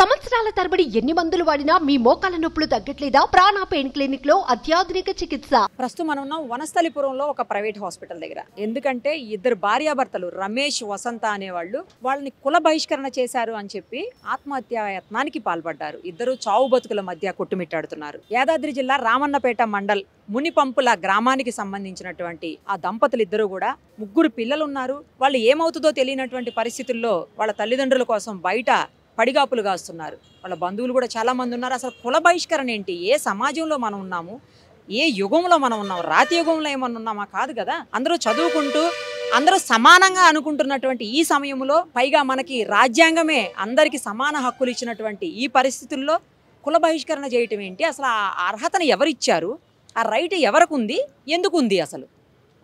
సంవత్సరాల తరబడి ఎన్ని మందులు వాడినా మీ మోకాల నొప్పులు తగ్గట్లేదా? ప్రాణ పెయిన్ క్లినిక్ లో అత్యాధునిక చికిత్స. ప్రస్తుతం మనం ఉన్నాం వనస్థలిపురంలో ఒక ప్రైవేట్ హాస్పిటల్ దగ్గర. ఎందుకంటే ఇద్దరు భార్యాభర్తలు రమేష్ వసంత అనేవాళ్ళు వాళ్ళని కుల బహిష్కరణ చేశారు అని చెప్పి ఆత్మహత్యా యత్నానికి పాల్పడ్డారు. ఇద్దరు చావు బతుకుల మధ్య కొట్టుమిట్టాడుతున్నారు. యాదాద్రి జిల్లా రామన్నపేట మండల్ మునిపంపుల గ్రామానికి సంబంధించినటువంటి ఆ దంపతులు ఇద్దరు కూడా ముగ్గురు పిల్లలు ఉన్నారు. వాళ్ళు ఏమవుతుందో తెలియనటువంటి పరిస్థితుల్లో వాళ్ళ తల్లిదండ్రుల కోసం బయట పడిగాపులు కాస్తున్నారు. వాళ్ళ బంధువులు కూడా చాలా మంది ఉన్నారు. అసలు కుల బహిష్కరణ ఏంటి? ఏ సమాజంలో మనం ఉన్నాము? ఏ యుగంలో మనం ఉన్నాము? రాతి యుగంలో ఏమన్నా ఉన్నామా? కాదు కదా. అందరూ చదువుకుంటూ అందరూ సమానంగా అనుకుంటున్నటువంటి ఈ సమయంలో పైగా మనకి రాజ్యాంగమే అందరికీ సమాన హక్కులు ఇచ్చినటువంటి ఈ పరిస్థితుల్లో కుల బహిష్కరణ చేయటం ఏంటి? అసలు ఆ అర్హతను ఎవరిచ్చారు? ఆ రైట్ ఎవరికి ఉంది? ఎందుకు ఉంది?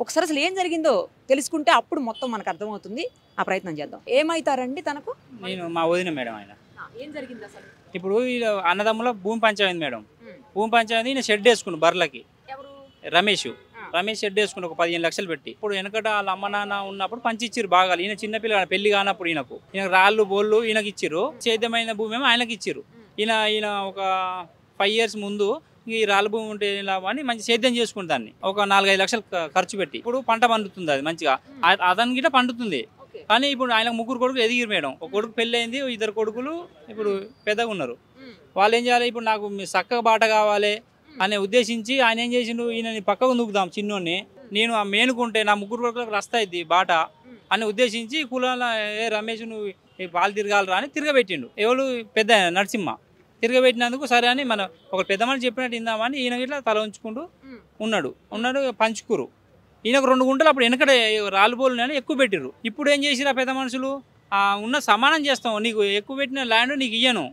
ఒకసారి అసలు ఏం జరిగిందో తెలుసుకుంటే అప్పుడు మొత్తం మనకు అర్థమవుతుంది. ఆ ప్రయత్నం చేద్దాం. ఏమైతారండి తనకు? నేను మా వదిన మేడం. ఆయన ఏం జరిగింది అసలు? ఇప్పుడు అన్నదమ్ముల భూమి పంచాయతీ మేడం. భూమి పంచాయతీ నేను షెడ్ వేసుకున్నాను బర్లకి. రమేష్ షెడ్ వేసుకుని ఒక 15 లక్షలు పెట్టి. ఇప్పుడు వెనకట వాళ్ళ అమ్మ నాన్న ఉన్నప్పుడు పంచిచ్చిరు బాగా. ఈయన చిన్నపిల్ల పెళ్లి కానప్పుడు ఈయనకు రాళ్ళు బోళ్ళు ఈయనకి ఇచ్చిర్రు. సేద్యమైన భూమి ఏమో ఆయనకి ఇచ్చిర్రు. ఈయన ఒక 5 years ముందు ఈ రాళ్ళ భూమి ఉంటే అని మంచి సేద్యం చేసుకుని దాన్ని ఒక 4-5 లక్షలు ఖర్చు పెట్టి ఇప్పుడు పంట పండుతుంది. అది మంచిగా అతని గిట్ట పండుతుంది. కానీ ఇప్పుడు ఆయన ముగ్గురు కొడుకులు ఎదిగిరు మేడం. ఒక కొడుకు పెళ్ళి అయింది, 2 కొడుకులు ఇప్పుడు పెద్దగా ఉన్నారు. వాళ్ళు ఏం చేయాలి? ఇప్పుడు నాకు చక్కగా బాట కావాలి అనే ఉద్దేశించి ఆయన ఏం చేసిండు, ఈయనని పక్కకు నూకుదాం చిన్నోడిని, నేను ఆ మేనుకుంటే నా ముగ్గురు కొడుకులకు రస్తా అయింది బాట అని ఉద్దేశించి కులాల రమేష్ నువ్వు పాలు తిరగాలరా అని తిరగబెట్టిండు. ఎవరు? పెద్ద నరసింహ. తిరగబెట్టినందుకు సరే అని మనం ఒక పెద్ద మనిషి చెప్పినట్టు ఇందామని ఈయన ఇట్లా తల ఉంచుకుంటూ ఉన్నాడు పంచుకురు. ఈయనకు 2 గుంటలు అప్పుడు వెనకడే రాళ్ళు బోలు అని ఎక్కువ పెట్టిర్రు. ఇప్పుడు ఏం చేసిరు ఆ పెద్ద మనుషులు? ఉన్న సమానం చేస్తాం, నీకు ఎక్కువ పెట్టిన ల్యాండ్ నీకు ఇయ్యను.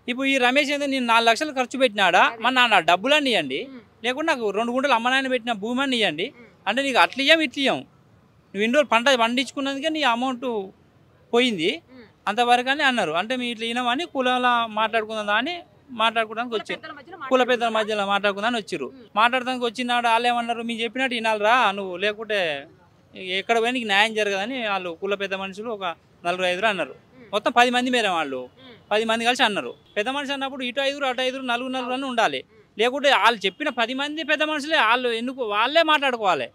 ఇప్పుడు ఈ రమేష్ ఏంటంటే నేను 4 లక్షలు ఖర్చు పెట్టినాడా, మన నా డబ్బులన్నీ ఇవ్వండి, లేకుంటే నాకు 2 గుంటలు అమ్మనాయన పెట్టిన భూమి అని ఇవ్వండి అంటే నీకు అట్లా ఇయ్యం ఇట్లా ఇయ్యం. నువ్వు ఇన్ని రోజులు పంట పండించుకున్నందుకే నీ అమౌంట్ పోయింది అంతవరకు అని అన్నారు. అంటే మీ ఇట్లా ఇనమని కులాల మాట్లాడుకుందా అని మాట్లాడుకోవడానికి వచ్చారు. కుల పెద్దల మధ్యలో మాట్లాడుకుందని వచ్చారు. మాట్లాడడానికి వచ్చినాడు వాళ్ళు ఏమన్నారు, మీరు చెప్పినట్టు వినాలిరా నువ్వు, లేకుంటే ఎక్కడ పోయి నీకు న్యాయం జరగదని వాళ్ళు కుల పెద్ద మనుషులు ఒక 4-5 అన్నారు. మొత్తం 10 మంది మేరే వాళ్ళు 10 మంది కలిసి అన్నారు. పెద్ద మనిషి అన్నప్పుడు ఇటు 5 అటు 5 4 అని ఉండాలి. లేకుంటే వాళ్ళు చెప్పిన 10 మంది పెద్ద మనుషులే వాళ్ళు ఎందుకు వాళ్ళే మాట్లాడుకోవాలి.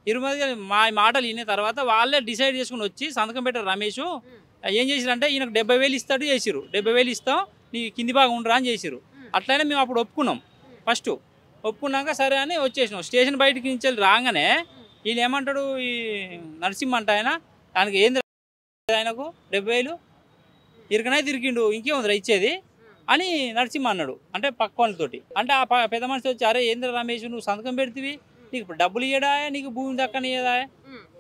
20 మంది మా మాటలు విన్న తర్వాత వాళ్ళే డిసైడ్ చేసుకుని వచ్చి సంతకం పెట్టారు. రమేష్ ఏం చేసిరంటే ఈయనకు 70,000 ఇస్తాడు చేసిరు. 70,000 ఇస్తాం నీ కింది బాగా ఉండరా అని చేసిరు. అట్లనే మేము అప్పుడు ఒప్పుకున్నాం. ఫస్ట్ ఒప్పుకున్నాక సరే అని వచ్చేసినాం. స్టేషన్ బయటికి నుంచి రాగానే ఈయన ఏమంటాడు, ఈ నరసింహ అంట ఆయనకి ఏంది ఆయనకు 70,000 ఇరకనే తిరిగిండు, ఇంకేముందిరా ఇచ్చేది అని నరసింహ అన్నాడు. అంటే పక్క వాళ్ళతోటి. అంటే ఆ పెద్ద మనిషి వచ్చి అరే ఏంద్ర రమేష్ నువ్వు సంతకం పెడితివి, నీకు ఇప్పుడు డబ్బులు ఇయ్యడా, నీకు భూమి దక్కనియదా,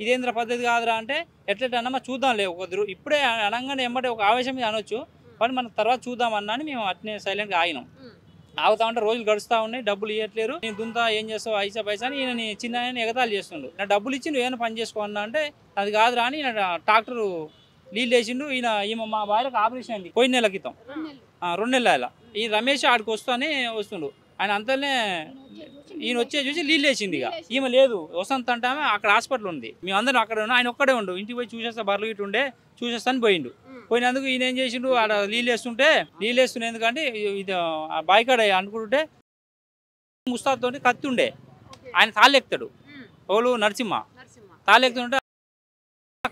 ఇదేంద్ర పద్ధతి కాదురా అంటే ఎట్లన్నా చూద్దాంలే కొద్దిరు ఇప్పుడే అనగానే ఎమ్మటే ఒక ఆవేశం మీద అనొచ్చు, కానీ మనం తర్వాత చూద్దామన్నా అని మేము అట్నే సైలెంట్గా ఆగినాం. ఆగుతా ఉంటే రోజులు గడుస్తూ ఉన్నాయి, డబ్బులు ఇవ్వట్లేరు. నేను దుంతా ఏం చేస్తావు ఐసా పైసా అని ఈయన చిన్న ఆయన ఎగతాలు చేస్తుండు. నా డబ్బులు ఇచ్చి నువ్వు ఏమైనా పని చేసుకోవన్నా అంటే అది కాదురా అని ఈయన ట్రాక్టరు నీళ్ళు వేసిండు. ఈమె మా భార్యకు ఆపరేషన్ అయింది పోయిన నెల క్రితం, 2 నెలల. ఈ రమేష్ ఆడికి వస్తానే వస్తుండు. ఆయన అంతనే ఈయన వచ్చే చూసి నీళ్ళు వేసింది. ఇక ఈమె లేదు వసంత అంటే అక్కడ హాస్పిటల్ ఉంది, మేము అందరం అక్కడ ఉన్నాం. ఆయన ఒక్కడే ఉండు, ఇంటికి పోయి చూసేస్తా బర్రెలు గిట్టు ఉండే చూసేస్తాను పోయిండు. పోయినందుకు ఈయన ఏం చేసిండు, ఆడ నీళ్ళు వేస్తున్నాయి ఎందుకంటే ఇది బాయికాడ అనుకుంటుంటే ముస్తాతో కత్తి ఉండే ఆయన తాళ్ళెక్తాడు. ఓళ్ళు నరసింహ తాళ్ళెక్తుంటే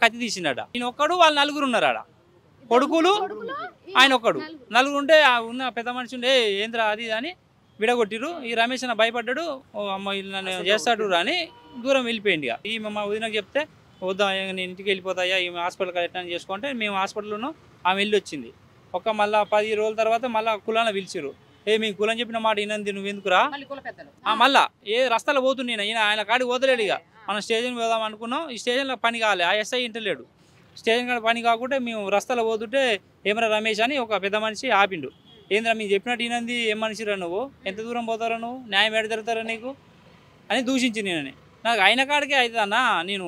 కత్తి తీసిండట. ఈయన ఒక్కడు వాళ్ళు 4 ఉన్నారు ఆడ, కొడుకులు ఆయన ఒక్కడు. 4 ఉంటే ఉన్న పెద్ద మనిషి ఉండే ఏంద్రా అది అని విడగొట్టిరు. ఈ రమేష్ అన్న భయపడ్డాడు, అమ్మ నన్ను చేస్తాడు అని దూరం వెళ్ళిపోయింది. ఇక ఈ మా వదినకు చెప్తే వద్దా నేను ఇంటికి వెళ్ళిపోతాయా ఈ హాస్పిటల్కి ఎట్లా చేసుకుంటే మేము హాస్పిటల్లోనూ ఆమె వెళ్ళి వచ్చింది. మళ్ళీ 10 రోజుల తర్వాత మళ్ళీ కులాన పిలిచిరు. మీ కులం చెప్పిన మాట వినంది నువ్వు ఎందుకురా, మళ్ళీ ఏ రస్తాలో పోతున్నాయి ఈయన ఆయన కాడికి వదలేడు. ఇక మనం స్టేషన్ పోదాం అనుకున్నాం, ఈ స్టేషన్లో పని కావాలి, ఆ ఎస్ఐ ఇంటలేడు. స్టేషన్ కాడ పని కాకుంటే మేము రస్తాలో పోతుంటే ఏమరా రమేష్ అని ఒక పెద్ద మనిషి ఆపిండు. ఏంద్రా మీరు చెప్పినట్టు ఈయనంది ఏం మనిషిరా నువ్వు, ఎంత దూరం పోతారా నువ్వు, న్యాయం ఎడ జరుగుతారా నీకు అని దూషించింది. నేనని నాకు అయిన కాడికే అవుతుందన్నా, నేను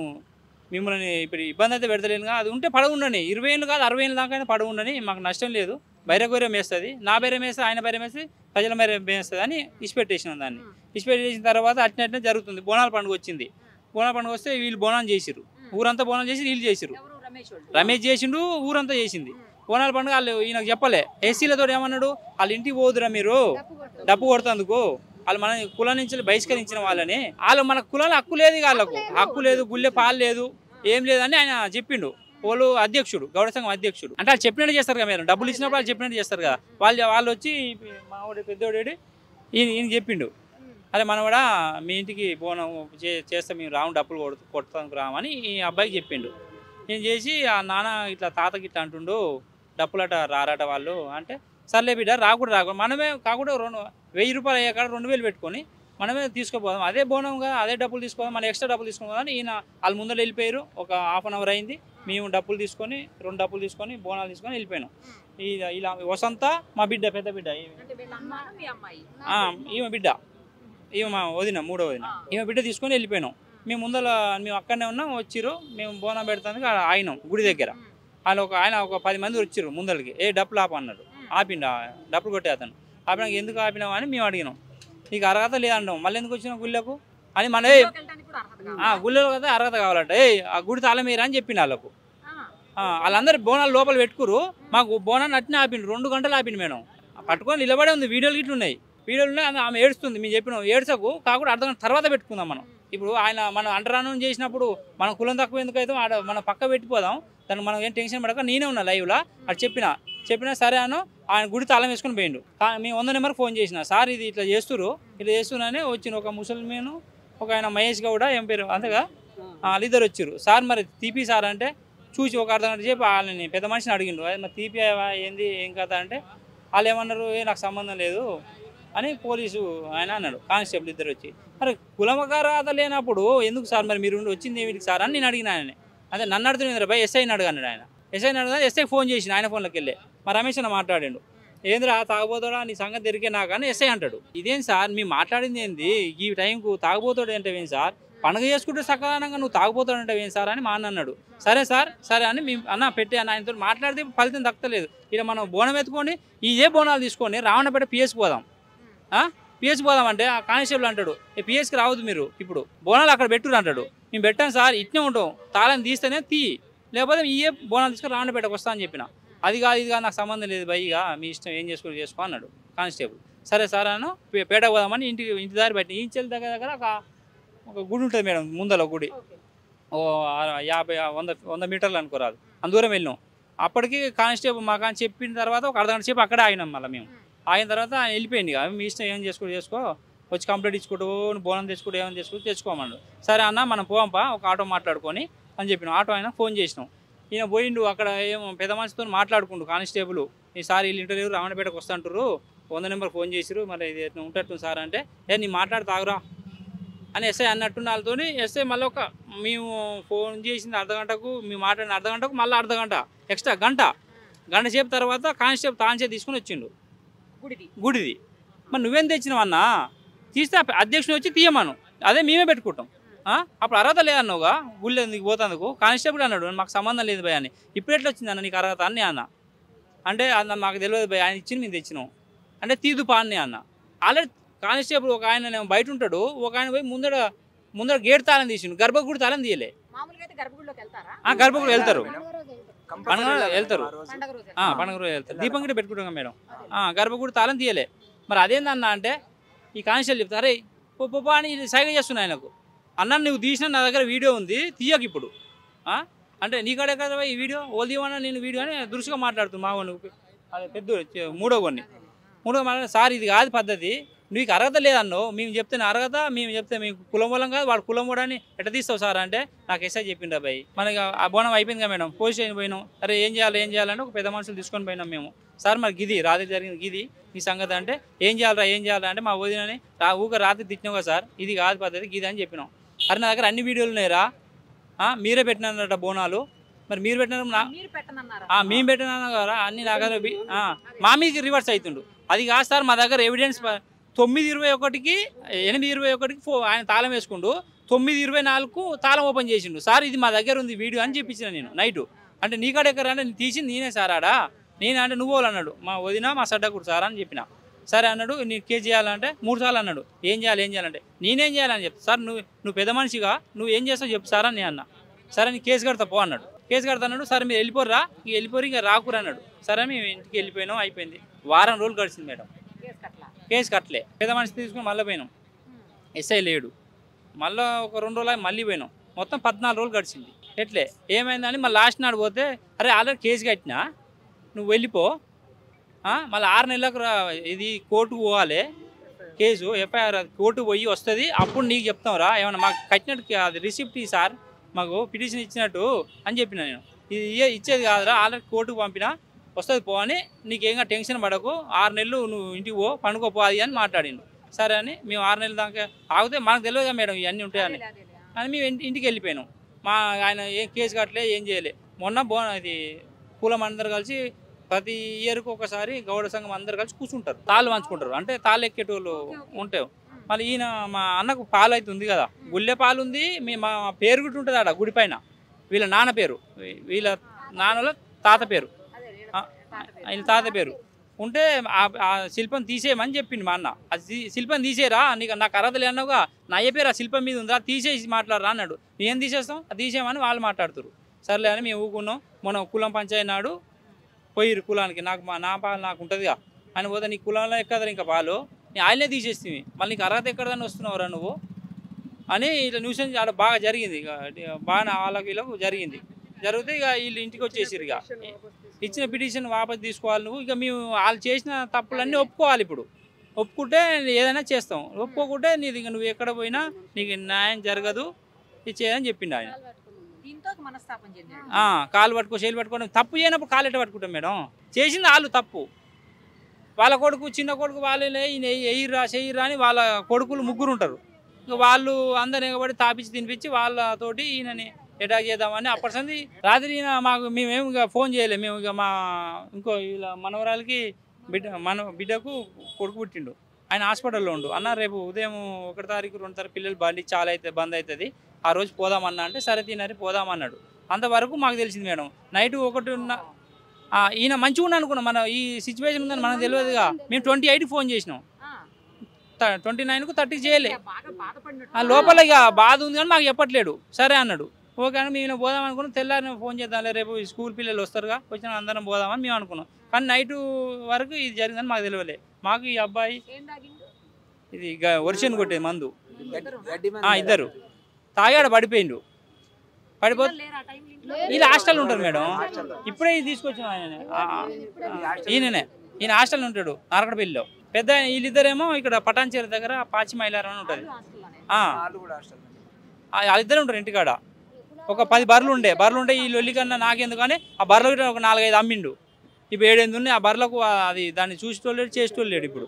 మిమ్మల్ని ఇప్పుడు ఇబ్బంది అయితే పెడతలేనుగా, అది ఉంటే పడవ ఉండని 20 ఏళ్ళు కాదు 60 ఏళ్ళ దాకా పడవ ఉండని, మాకు నష్టం లేదు, బైర గొర్రెం వేస్తుంది, నా బైరం వేస్తే ఆయన బైరం వేస్తే ప్రజల బైరం వేస్తుంది అని ఇచ్చిపెట్టేసినాం. దాన్ని ఇచ్చిపెట్టేసిన తర్వాత అట్నే జరుగుతుంది. బోనాల పండుగ వచ్చింది. బోనాల పండుగ వస్తే వీళ్ళు బోనాలు చేసిరు, ఊరంతా బోనాలు చేసి వీళ్ళు చేసిరు. రమేష్ చేసిండు, ఊరంతా చేసింది. బోనాల పండుగ వాళ్ళు ఈయనకు చెప్పలే. ఎస్సీలతో ఏమన్నాడు, వాళ్ళ ఇంటికి పోదురా మీరు డప్పు కొడుతందుకు, వాళ్ళు మన కులం నుంచి బహిష్కరించిన వాళ్ళని, వాళ్ళు మన కులాలు హక్కు లేదు, వాళ్ళకు హక్కు లేదు, గుళ్ళె పాలు లేదు, ఏం లేదని ఆయన చెప్పిండు. వాళ్ళు అధ్యక్షుడు, గౌడ సంఘం అధ్యక్షుడు. అంటే వాళ్ళు చెప్పినట్టు చేస్తారు కదా, మీరు డబ్బులు ఇచ్చినప్పుడు వాళ్ళు చెప్పినట్టు చేస్తారు కదా. వాళ్ళు వచ్చి మావాడి పెద్దోడేడి ఈయన చెప్పిండు, అదే మనం కూడా మీ ఇంటికి బోనం చేస్తే మేము రాము, డబ్బులు కొడతానికి రామని ఈ అబ్బాయికి చెప్పిండు. నేను చేసి ఆ నాన్న ఇట్లా తాతకి ఇట్లా అంటుండు, డప్పులట రారట వాళ్ళు అంటే, సర్లే బిడ్డ రాకూడదు మనమే కాకుండా 1000 రూపాయలు అయ్యా కాడ 2000 పెట్టుకొని మనమే తీసుకుపోదాం, అదే బోనం కదా, అదే డబ్బులు తీసుకోదాం, మన ఎక్స్ట్రా డబ్బులు తీసుకోదాం అని ఈయన వాళ్ళ ముందర వెళ్ళిపోయారు. ఒక ½ అవర్ అయింది, మేము డబ్బులు తీసుకొని 2 డబ్బులు తీసుకొని బోనాలు తీసుకొని వెళ్ళిపోయినాం. ఇలా వసంత మా బిడ్డ, పెద్ద బిడ్డ, ఈమె బిడ్డ, ఈమె మా వదిన, 3వ వదిన, ఈమె బిడ్డ తీసుకొని వెళ్ళిపోయినాం. మేము అక్కడనే ఉన్నాం. వచ్చిర్రు, మేము బోనం పెడతానికి ఆగినాం గుడి దగ్గర. ఆయన ఒక 10 మంది వచ్చిర్రు ముందరికి, డప్పులు ఆపన్నాడు. ఆపిండు, డప్పులు కొట్టే అతను. ఆపినాక ఎందుకు ఆపినావు అని మేము అడిగినాం. నీకు అర్హత లేదంటాం, మళ్ళీ ఎందుకు వచ్చినావు గుళ్ళకు అని. మన గుళ్ళలో కదా అర్హత కావాలంట, ఆ గుడి తాళం వేయరా అని చెప్పిండు వాళ్ళకు. వాళ్ళందరూ బోనాలు లోపల పెట్టుకురు, మాకు బోనాన్ని అట్నే ఆపిండు. 2 గంటలు ఆపిండు మేడం, పట్టుకొని నిలబడే ఉంది. వీడియోలు గిట్లు ఉన్నాయి, ఆమె ఏడుస్తుంది. మేము చెప్పినాం ఏడ్చకు, కాకుండా అర్ధ గంట తర్వాత పెట్టుకుందాం మనం. ఇప్పుడు మనం అంటరానం చేసినప్పుడు మన కులం తక్కువ ఎందుకు అయితే మనం పక్క పెట్టిపోదాం, దానికి మనం ఏం టెన్షన్ పడక నేనే ఉన్నా లైవ్లో. అది చెప్పినా సరే అను. ఆయన గుడి తాళం వేసుకొని పోయిండు. మేము 100 నెంబర్కి ఫోన్ చేసిన, సార్ ఇది ఇట్లా చేస్తున్నానే వచ్చిన ఒక ముసల్మేను, ఒక ఆయన మహేష్ గౌడ ఏం పేరు అంతగా, వాళ్ళిద్దరు వచ్చారు. సార్ మరి తీపి సార్ అంటే చూసి ఒక అర్ధ గంట చెప్పి వాళ్ళని పెద్ద మనిషిని అడిగిండు, మరి తీపి ఏంది ఏం కదా అంటే, వాళ్ళు ఏమన్నారు, నాకు సంబంధం లేదు అని పోలీసు ఆయన అన్నాడు. కానిస్టేబుల్ ఇద్దరు వచ్చి, మరి కులమకారాత లేనప్పుడు ఎందుకు సార్ మరి మీరు వచ్చింది ఏమిటి సార్ అని నేను అడిగిన. ఆయనని అదే నన్ను అడుగుతుంది భయ్, ఎస్ఐని అడిగాడు. ఆయన ఎస్ఐని అడగా ఎస్ఐకి ఫోన్ చేసిన, ఆయన ఫోన్లోకి వెళ్ళి మా రమేష్ అన్న మాట్లాడాడు. ఏంద్రా తాగబోతాడా నీ సంగతి దొరికే నాకు అని ఎస్ఐ అంటాడు. ఇదేం సార్ మీ మాట్లాడింది ఏంది, ఈ టైంకు తాగబోతాడు అంటే ఏం సార్, పండుగ చేసుకుంటే సకాలంగా నువ్వు తాగబోతాడు అంటే ఏం సార్ అని మా అన్న అన్నాడు. సరే సార్ సరే అని మేము అన్న పెట్టి అన్న ఆయనతో మాట్లాడితే ఫలితం దక్కలేదు. ఇలా మనం బోనం ఎత్తుకొని ఇదే బోనాలు తీసుకొని రావణపేట పిఎస్కి పోదాం. పిఎస్కి పోదాం అంటే ఆ కానిస్టేబుల్ అంటాడు, పిఎస్కి రావద్దు మీరు, ఇప్పుడు బోనాలు అక్కడ పెట్టురు అంటాడు. మేము పెట్టాం సార్, ఇట్నే ఉంటాం, తాళం తీస్తేనే లేకపోతే ఇయే బోనాలు తీసుకొని రావణపేటకు వస్తా అని చెప్పిన. అది కాదు ఇది కాదు నాకు సంబంధం లేదు భయ్యగా, మీ ఇష్టం ఏం చేసుకో అన్నాడు కానిస్టేబుల్. సరే సార్ అను పేటకు పోదామని ఇంటి దారి బట్టి ఇంచెల దగ్గర ఒక గుడి ఉంటుంది మేడం, ముందల గుడి ఓ 50-100 మీటర్లు అనుకోరాదు, అందూరం వెళ్ళినాం. అప్పటికి కానిస్టేబుల్ మాకు అని చెప్పిన తర్వాత ఒక అర్ధగంట సేపు అక్కడే ఆగినాం. మళ్ళీ మేము ఆగిన తర్వాత ఆయన వెళ్ళిపోయింది, మీ ఇష్టం ఏం చేసుకో వచ్చి కంప్లీట్ ఇచ్చుకుంటూ బోనం తెచ్చుకుంటూ ఏమైనా తెచ్చుకోమన్నాడు. సరే అన్న మనం పోంపా ఒక ఆటో మాట్లాడుకొని అని చెప్పినాం. ఆటో ఆయన ఫోన్ చేసినాం. ఈయన పోయిండు, అక్కడ ఏమో పెద్ద మనిషితో మాట్లాడుకుంటూ కానిస్టేబుల్, ఈసారి వీళ్ళు ఇంటర్వ్యూ రావణపేటకు వస్తుంటారు, 100 నెంబర్ ఫోన్ చేసిరు, మరి ఇది ఉంటట్టు సార్ అంటే నీ మాట్లాడుతాగురా అని ఎస్ఐ అన్నట్టు వాళ్ళతో. ఎస్ఐ మళ్ళీ మేము ఫోన్ చేసిన అర్ధగంటకు, మేము మాట్లాడిన అర్ధగంటకు మళ్ళీ అర్ధగంట ఎక్స్ట్రా గంట సేపు తర్వాత కానిస్టేబుల్ తాన్సే తీసుకుని వచ్చిండు గుడిది. మరి నువ్వేం తెచ్చినావన్నా, తీస్తే అధ్యక్షుని వచ్చి తీయమను, అదే మేమే పెట్టుకుంటాం. అప్పుడు అర్హత లేదన్నావుగా గుళ్ళు ఎందుకు పోతాందుకు. కానిస్టేబుల్ అన్నాడు మాకు సంబంధం లేదు భయ అని. ఇప్పుడు ఎట్లా వచ్చింది అన్న నీకు అర్హత అని అన్న అంటే, అన్న మాకు తెలియదు భయ, ఆయన ఇచ్చింది మేము తెచ్చినాం అంటే తీదుపా అని అన్న. ఆల్రెడీ కానిస్టేబుల్ ఒక ఆయన బయట ఉంటాడు, ఒక ఆయన పోయి ముందర గేట్ తాళం తీసిండు, గర్భగుడి తాళం తీయలే. గర్భగుడి వెళ్తారు, పండుగ వెళ్తారు, పండుగ రోజు వెళ్తారు, దీపం కూడా పెట్టుకుంటాం మేడం. గర్భగుడి తాళం తీయలే. మరి అదేందన్నా అంటే ఈ కానిస్టేబుల్ చెప్తా, అరే పొప్ప అని సైగ చేస్తున్నాయి ఆయనకు. అన్న నువ్వు తీసిన నా దగ్గర వీడియో ఉంది తీయకు ఇప్పుడు అంటే నీకడే కదా ఈ వీడియో ఓల్దీవన్నా నేను వీడియో అని దురుసుగా మాట్లాడుతుంది. మా వాడిని అదే పెద్ద 3వ వాడిని మాట్లాడు, సార్ ఇది కాదు పద్ధతి, నీకు అర్హత లేదన్నావు, మేము చెప్తే అర్హత, మేము చెప్తే మీకు కులం మూలం కాదు, వాడు కులం మూడని ఎట్లా తీస్తావు సార్ అంటే నాకు ఎస్ఐ చెప్పిండు అబ్బాయి. మనకి ఆ బోనం అయిపోయింది కదా మేడం, పోలీస్ స్టేషన్ పోయినాం. అరే ఏం చేయాలంటే ఒక పెద్ద మనుషులు తీసుకొని పోయినాం మేము. సార్ మరి గిది రాత్రి జరిగింది గిది ఈ సంగతి అంటే ఏం చేయాలరా అంటే మా వదినని రాత్రి తిట్టినావు కదా సార్, ఇది కాదు పద్ధతి గిది అని చెప్పినాం. అరే నా దగ్గర అన్ని వీడియోలు ఉన్నాయిరా, మీరే పెట్టినారట బోనాలు, మరి మీరు పెట్టినారు మేము పెట్టినా కదా అన్ని నా దగ్గర మా మీదకి రివర్స్ అవుతుండు. అది కాదు సార్ మా దగ్గర ఎవిడెన్స్ 9:21కి 8:21కి ఆయన తాళం వేసుకుండు, 9:24కు తాళం ఓపెన్ చేసిండు. సార్ ఇది మా దగ్గర ఉంది వీడియో అని చెప్పించిన నేను నైటు. అంటే నీకాడ ఎక్కడ అంటే తీసింది నేనే సార్ ఆడా, నేనే అంటే నువ్వు అన్నాడు. మా వదిన మా సడ్డకుడు సార్ అని చెప్పిన. సరే అన్నాడు, నీకు కేసు చేయాలంటే 3 సార్లు అన్నాడు. ఏం చేయాలంటే నేనేం చేయాలని చెప్తా సార్, నువ్వు పెద్ద మనిషిగా నువ్వు ఏం చేస్తావు చెప్పు సార్ అని నేను అన్నా. సరే నీ కేసు కడతా పో అన్నాడు. కేసు కడతాడు. సరే మీరు వెళ్ళిపోర్రా, ఇక వెళ్ళిపోరు, ఇంకా రాకురా అన్నాడు. సరే మేము ఇంటికి వెళ్ళిపోయినాం, అయిపోయింది. వారం రోజులు గడిచింది మేడం, కేసు కట్టలే. పెద్ద మనిషి తీసుకుని మళ్ళీ పోయినాం, ఎస్ఐ లేడు. మళ్ళీ ఒక 2 రోజులు మళ్ళీ పోయినాం, మొత్తం 14 రోజులు గడిచింది. ఎట్లే ఏమైందని మళ్ళీ లాస్ట్ నాడు పోతే, అరే ఆల్రెడీ కేసు కట్టినా, నువ్వు వెళ్ళిపో, మళ్ళీ 6 నెలలకు ఇది కోర్టుకు పోవాలి, కేసు ఎఫ్ఐఆర్ కోర్టుకు పోయి వస్తుంది, అప్పుడు నీకు చెప్తాంరా ఏమన్నా మాకు కట్టినట్టు అది రిసిప్ట్ సార్, మాకు పిటిషన్ ఇచ్చినట్టు అని చెప్పిన నేను. ఇది ఇచ్చేది కాదురా, ఆల్రెడీ కోర్టుకు పంపినా, వస్తుంది పో అని, నీకేంగా టెన్షన్ పడకు, 6 నెలలు నువ్వు ఇంటికి పో, పండుకోపో అది అని మాట్లాడిండు. సరే అని మేము 6 నెలల దాకా ఆగితే మనకు తెలియదుగా మేడం ఇవన్నీ ఉంటాయని మేము ఇంటికి వెళ్ళిపోయినాం. ఆయన ఏం కేసు కట్టలే, ఏం చేయలే. మొన్న ఇది కులం అందరు కలిసి ప్రతి ఇయర్కి ఒకసారి గౌడ సంఘం అందరు కలిసి కూర్చుంటారు, తాళ్ళు పంచుకుంటారు. అంటే తాళ్ళు ఎక్కేటోళ్ళు ఉంటాయి. మళ్ళీ ఈయన మా అన్నకు పాలు అయితే ఉంది కదా, గుళ్ళె పాలు ఉంది, మా పేరు కూడా ఉంటుంది ఆడ గుడి పైన, వీళ్ళ నాన్న పేరు, వీళ్ళ నాన్నలో తాత పేరు, ఆయన తాత పేరు ఉంటే ఆ శిల్పం తీసేయమని చెప్పిండు మా అన్న. అది శిల్పం తీసేయరా, నాకు అర్హత లేనవుగా, నా అయ్య పేరు ఆ శిల్పం మీద ఉందా, తీసేసి మాట్లాడరా అన్నాడు. ఏం తీసేస్తాం, అది తీసేయమని వాళ్ళు మాట్లాడుతారు. సర్లే అని మేము ఊకున్నాం. మనం కులం పంచాయతీ నాడు పోయిరు కులానికి, నా పాలు నాకు ఉంటుందిగా అని పోతే, నీ కులంలో ఎక్కదా ఇంకా పాలు, ఆయనే తీసేస్తుంది, మళ్ళీ నీకు అర్హత ఎక్కడదని వస్తున్నావురా నువ్వు అని ఇట్లా న్యూసెన్స్ ఆడ బాగా జరిగింది. ఇక బాగా వాళ్ళకి వీళ్ళకు జరిగింది. జరిగితే ఇక వీళ్ళు ఇంటికి వచ్చేసారు. ఇక ఇచ్చిన పిటిషన్ వాపసు తీసుకోవాలి నువ్వు, ఇక మేము వాళ్ళు చేసిన తప్పులన్నీ ఒప్పుకోవాలి. ఇప్పుడు ఒప్పుకుంటే ఏదైనా చేస్తాం, ఒప్పుకోకుంటే నీది ఇక నువ్వు ఎక్కడ పోయినా నీకు న్యాయం జరగదు, ఇది చేయని చెప్పిండు ఆయన. కాలు పట్టుకో, చేలు పట్టుకోవడం తప్పు చేయనప్పుడు కాలు ఎట్ట పట్టుకుంటాం మేడం, చేసింది వాళ్ళు తప్పు. వాళ్ళ కొడుకు చిన్న కొడుకు వాళ్ళు ఎయ్యిరా చెయ్యిరా అని వాళ్ళ కొడుకులు 3 ఉంటారు. ఇక వాళ్ళు అందరు ఎగబడి తాపించి తినిపించి వాళ్ళతోటి ఈయనని అటాక్ చేద్దామని అప్పటి రాత్రి ఈయన మేమేమి ఇక ఫోన్ చేయలేము. మేము ఇక ఇంకో వీళ్ళ మనవరాలకి బిడ్డకు కొడుకు పుట్టిండు, ఆయన హాస్పిటల్లో ఉండు. అన్న రేపు ఉదయం 1 తారీఖు 2 తారీఖు పిల్లలు బండి చాలా అయితే బంద్ అవుతుంది, ఆ రోజు పోదామన్నా అంటే సరే తినని పోదామన్నాడు. అంతవరకు మాకు తెలిసింది మేడం. నైట్ 1 ఈయన మంచిగా ఉన్నా అనుకున్నాం, మన ఈ సిచ్యువేషన్ ఉందని మనకు తెలియదుగా. మేము 28కి ఫోన్ చేసినాం, 29కు 30కి చేయలే. లోపల ఇక బాధ ఉంది కానీ మాకు చెప్పట్లేడు. సరే అన్నాడు, ఓకే అని మేము పోదాం అనుకున్నాం. తెల్లారి ఫోన్ చేద్దాంలే, రేపు స్కూల్ పిల్లలు వస్తారుగా, వచ్చిన అందరం పోదామని మేము అనుకున్నాం. కానీ నైట్ వరకు ఇది జరిగిందని మాకు తెలియలే. మాకు ఈ అబ్బాయి ఇది వర్షం కొట్టేది మందు, ఇద్దరు తాగాడు, పడిపోయిండు. పడిపోతే వీళ్ళు హాస్టల్ ఉంటారు మేడం. ఇప్పుడే ఇది తీసుకొచ్చిన ఈయన హాస్టల్ ఉంటాడు నారకడపల్లిలో. పెద్ద వీళ్ళిద్దరేమో ఇక్కడ పటాన్చేరు దగ్గర పాచి మైలారం అని ఉంటుంది, వాళ్ళిద్దరే ఉంటారు ఇంటికాడ. ఒక 10 బర్రెలు ఉండే ఈ లొల్లి కన్నా నాకెందుకు కానీ ఆ బర్రెలు ఒక 4-5 అమ్మిండు. ఇప్పుడు 7-8 ఉన్నాయి. ఆ బర్రెలకు అది దాన్ని చూసేటోళ్ళు చేసేటోళ్ళు ఇప్పుడు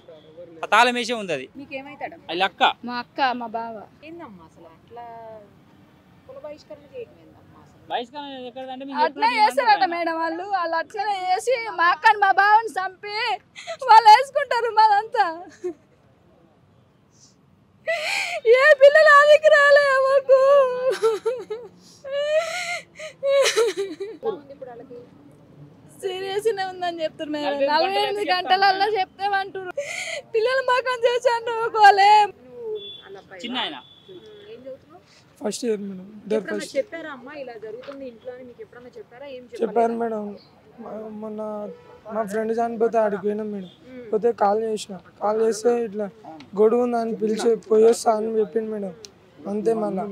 ఆ తాళం వేసే ఉంది. అది అది అక్క, మా అక్క, మా బావ. అట్లా చేస్తారట మేడం వాళ్ళు అట్లనే చేసి మా అక్కని మా బావని చంపి వాళ్ళు వేసుకుంటారు. మాదంతా ఏ పిల్లలు ఆదికి రాలే మాకు. సీరియస్గానే ఉందని చెప్తారు మేడం. 48 గంటలలో చెప్తామంటారు. పిల్లలు మాకని చేశాను అనుకోలే. చిన్న ఆయన ఫస్ట్ ఇయర్ మేడం. చెప్పారు మేడం. మొన్న మా ఫ్రెండ్ చనిపోతే ఆడికి పోయినాం మేడం. పోతే కాల్ చేస్తే ఇట్లా గొడవ ఉందని పిలిచి పోయేస్తా అని చెప్పింది మేడం. అంతే. మళ్ళీ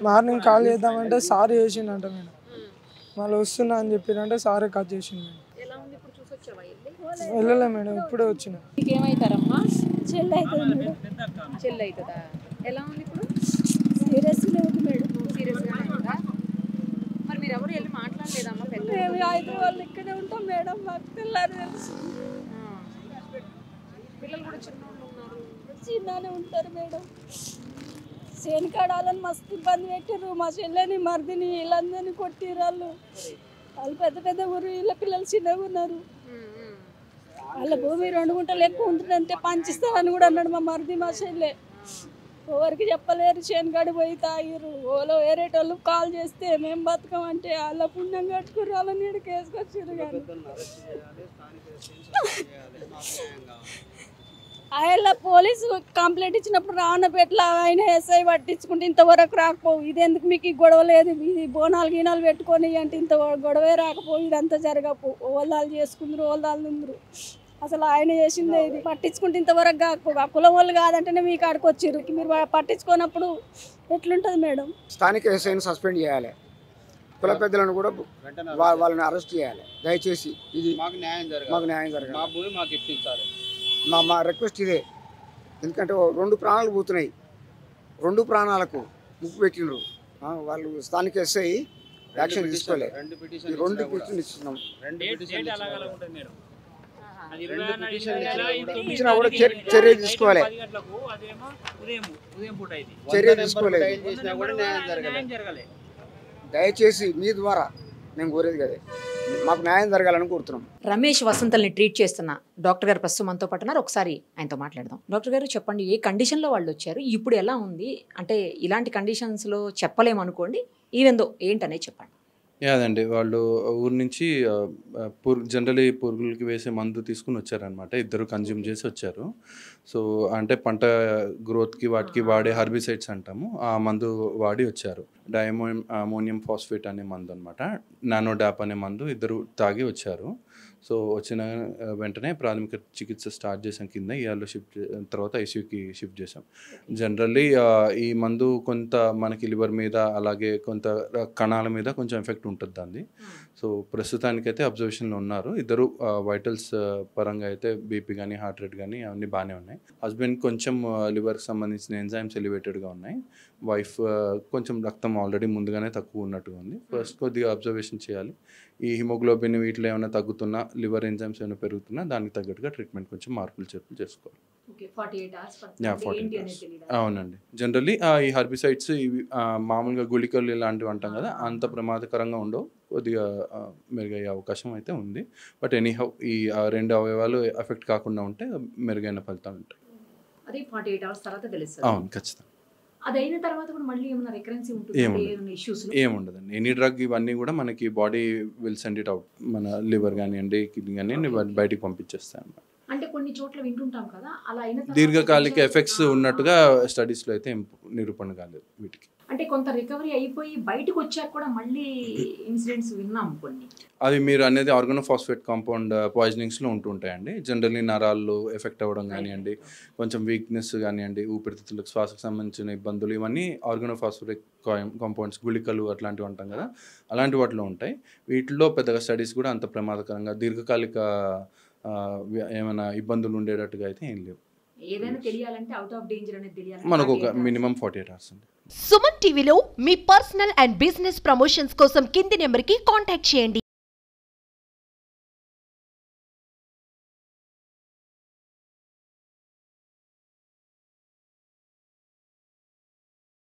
మార్నింగ్ కాల్ చేద్దామంటే సార్ చేసిండంట మేడం. మళ్ళీ వస్తున్నా అని చెప్పిరంటే సారే కట్ చేసిండు మేడం. వెళ్ళలే మేడం, ఇప్పుడే వచ్చిన. ఏమవుతారమ్మా? చెల్లి అవుతుంది మేడం. చెల్లి అవుతుందా? ఎలా ఉంది ఇప్పుడు? సీరియస్గా ఉంది మేడం. సీరియస్గానే ఉందా? మరి మీరు ఎవరు వెళ్ళి మాట్లాడలేదమ్మా? మేము 5 వాళ్ళు ఇక్కడే ఉంటాం మేడం. మాకు పిల్లలు తెలుసు. పిల్లలు కూడా చిన్ననే ఉంటారు మేడం. శనికాడాలని మస్తు ఇబ్బంది పెట్టారు. మా చెల్లెని మరిదిని వీళ్ళందరినీ కొట్టిరు. వాళ్ళు పెద్ద ఊరు, వీళ్ళ పిల్లలు చిన్నగా ఉన్నారు. వాళ్ళ భూమి 2 గుంటలు ఎక్కువ ఉంటుందంటే పంచిస్తానని కూడా అన్నాడు మా మరిది. మా చెల్లె ఎవరికి చెప్పలేరు. శనికాడి పోయి తాగిరు. ఓలో వేరేటోళ్ళు కాల్ చేస్తే మేము బతకమంటే వాళ్ళ పుణ్యం కట్టుకురు. వాళ్ళ నీడికి వేసుకొచ్చారు. కానీ ఆయన పోలీసు కంప్లైంట్ ఇచ్చినప్పుడు రావణపేటలో ఆయన ఎస్ఐ పట్టించుకుంటే ఇంతవరకు రాకపోవు. ఇది ఎందుకు మీకు ఈ గొడవ లేదు, ఇది బోనాలు గీనాలు పెట్టుకొని అంటే ఇంత గొడవే రాకపోవు, ఇదంతా జరగపో, ఓల్దాలు చేసుకుందరు ఓల్దాలు నుందరు. అసలు ఆయన చేసిందే ఇది, పట్టించుకుంటే ఇంతవరకు కాకపోవు. ఆ కులం వాళ్ళు కాదంటేనే మీ కాడికి వచ్చిర్రు, మీరు పట్టించుకున్నప్పుడు ఎట్లుంటుంది మేడం? స్థానిక ఎస్ఐని సస్పెండ్ చేయాలి, కుల పెద్దలను కూడా వాళ్ళని అరెస్ట్ చేయాలి. దయచేసి ఇది మాకు న్యాయం జరగాలి, మా భూమి మాకు ఇప్పించాలి. మా రిక్వెస్ట్ ఇదే. ఎందుకంటే 2 ప్రాణాలు పోతున్నాయి, 2 ప్రాణాలకు ముప్పు పెట్టినరు. వాళ్ళు స్థానిక ఎస్ఐ యాక్షన్ తీసుకోలేదు. 2 పిటిషన్ ఇస్తున్నాం. ఇచ్చినా కూడా చర్య తీసుకోవాలి, చర్య తీసుకోలేదు. దయచేసి మీ ద్వారా నేను కోరేది కదా, మాకు న్యాయం జరగాలని కోరుతున్నాం. రమేష్ వసంతల్ని ట్రీట్ చేస్తున్న డాక్టర్ గారు ప్రస్తుతం మనతో పాటు ఉన్నారు. ఒకసారి ఆయనతో మాట్లాడదాం. డాక్టర్ గారు చెప్పండి, ఏ కండిషన్లో వాళ్ళు వచ్చారు, ఇప్పుడు ఎలా ఉంది? అంటే ఇలాంటి కండిషన్స్లో చెప్పలేమనుకోండి, ఈవెందో ఏంటనే చెప్పండి. యాదండి, వాళ్ళు ఊరు నుంచి జనరలీ పురుగులకి వేసే మందు తీసుకుని వచ్చారనమాట. ఇద్దరు కన్జ్యూమ్ చేసి వచ్చారు. సో అంటే పంట గ్రోత్కి వాటికి వాడే హర్బిసైడ్స్ అంటాము, ఆ మందు వాడి వచ్చారు. అమోనియం ఫాస్ఫేట్ అనే మందు అనమాట, నానోడాప్ అనే మందు ఇద్దరు తాగి వచ్చారు. సో వచ్చిన వెంటనే ప్రాథమిక చికిత్స స్టార్ట్ చేసాం, కింద ఇయాల్లో తర్వాత ఐసీయూకి షిఫ్ట్ చేసాం. జనరల్లీ ఈ మందు కొంత మనకి లివర్ మీద అలాగే కొంత కణాల మీద కొంచెం ఎఫెక్ట్ ఉంటుంది దాన్ని. సో ప్రస్తుతానికైతే అబ్జర్వేషన్లో ఉన్నారు. ఇద్దరు వైటల్స్ పరంగా అయితే బీపీ కానీ హార్ట్ రేట్ కానీ అవన్నీ బాగానే ఉన్నాయి. హస్బెండ్ కొంచెం లివర్కి సంబంధించిన ఎంజైమ్స్ ఎలివేటెడ్గా ఉన్నాయి. వైఫ్ కొంచెం రక్తం ఆల్రెడీ ముందుగానే తక్కువ ఉన్నట్టుగా ఉంది. ఫస్ట్ కొద్దిగా అబ్జర్వేషన్ చేయాలి. ఈ హిమోగ్లోబిన్ వీటిలో ఏమైనా తగ్గుతున్నా, లివర్ ఎంజైమ్స్ ఏమైనా పెరుగుతున్నా దానికి తగ్గట్టుగా ట్రీట్మెంట్ కొంచెం మార్పులు చేర్పులు చేసుకోవాలి. అవునండి, జనరల్లీ ఈ హర్బిసైడ్స్ ఇవి మామూలుగా గుళికలు ఇలాంటివి అంటాం కదా, అంత ప్రమాదకరంగా ఉండవు, కొద్దిగా మెరుగయ్యే అవకాశం అయితే ఉంది. బట్ ఎనీహౌ ఈ 2 అవయవాలు ఎఫెక్ట్ కాకుండా ఉంటే మెరుగైన ఫలితాలు ఉంటాయి. అది 48 hours తర్వాత తెలుస్తుంది. అవును, ఖచ్చితంగా. అదైన తర్వాత కూడా మళ్ళీ ఏమైనా రికరెన్సీ ఉంటుంది? ఏముండదండి. ఎనీ డ్రగ్ ఇవన్నీ కూడా మనకి body will send it out, మన లివర్ కానివ్వండి కిడ్నీ కానీ బయటికి పంపించేస్తాయి అన్నమాట. అంటే కొన్ని చోట్ల వింటుంటాం కదా, అలా అయిన దీర్ఘకాలిక ఎఫెక్ట్స్ ఉన్నట్టుగా స్టడీస్లో అయితే నిరూపణ కాలేదు వీటికి. అంటే కొంత రికవరీ అయిపోయి బయటకు వచ్చాక కూడా మళ్ళీ ఇన్సిడెంట్స్ విన్నాం కొన్ని. అవి మీరు అనేది ఆర్గానోఫాస్ఫేట్ కాంపౌండ్ పాయిజనింగ్స్లో ఉంటుంటాయండి. జనరల్లీ నరాలు ఎఫెక్ట్ అవ్వడం కానివ్వండి, కొంచెం వీక్నెస్ కానివ్వండి, ఊపిరితిత్తులకు శ్వాసకు సంబంధించిన ఇబ్బందులు, ఇవన్నీ ఆర్గానోఫాస్ఫేట్ కాంపౌండ్స్ గుళికలు అట్లాంటివి అంటాం కదా, అలాంటి వాటిలో ఉంటాయి. వీటిలో పెద్దగా స్టడీస్ కూడా అంత ప్రమాదకరంగా దీర్ఘకాలిక ఏమైనా ఇబ్బందులు ఉండేటట్టుగా అయితే ఏం లేవు. ఏదైనా తెలియాలంటే అవుట్ ఆఫ్ డేంజర్ అనేది తెలియాలి, మనకు ఒక మినిమం 48 hours అండి. సుమన్ టీవీలో మీ పర్సనల్ అండ్ బిజినెస్ ప్రమోషన్స్ కోసం కింది నెంబర్కి కాంటాక్ట్ చేయండి.